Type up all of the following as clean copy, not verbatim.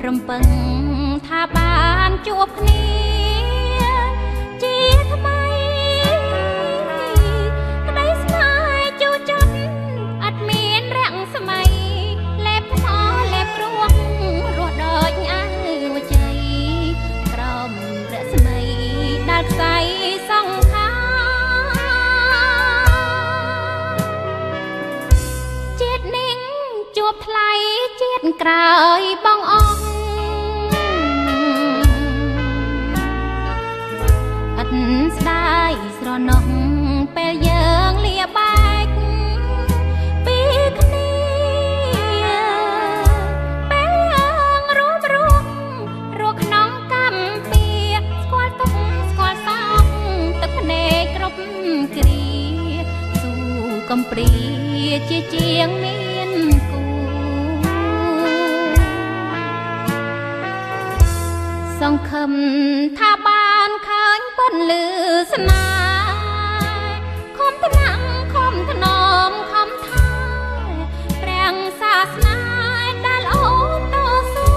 រំពឹងថាបានជួបគ្នាជាថ្មីក្តីស្នេហ៍ជួចត់អត់មានរាំងស្មៃលេបថ្មលេបរួងរស់ដូចអើជ័យក្រមរស្មីដាល់ខ្សែសង្ខាជាតិនិងជួបថ្លៃជាតិក្រោយបងអស់អត់ស្ដាយស្រណោះពេលយើងលាបែកពីគ្នាពេលយើងរួមរស់ក្នុងកម្មពីស្គាល់ទុកស្គាល់សោកទឹកភ្នែកគ្រប់គ្រាស៊ូកំព្រាជាជាងមានគូសង្ឃឹមថាបានឃើញពិនលឺស្នាខំថ្នាំខំថ្នមខំថែព្រះសាសនាដែលអូនតស៊ូ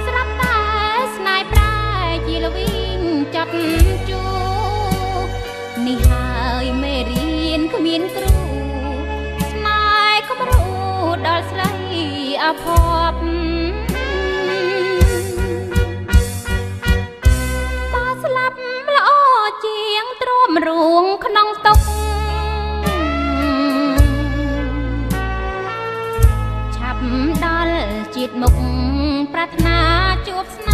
ស្រាប់តែស្នេហ៍ប្រែជាលវិញចាប់ជួនេះហើយមេរៀនគ្មានគ្រូស្នេហ៍គំរូដល់ស្រីអភ័ព្វបើស្លាប់ល្អជាងទ្រាំរួងក្នុងទុកឆាប់ដល់ជាតិមុខប្រាថ្នាជួបស្នេហ៍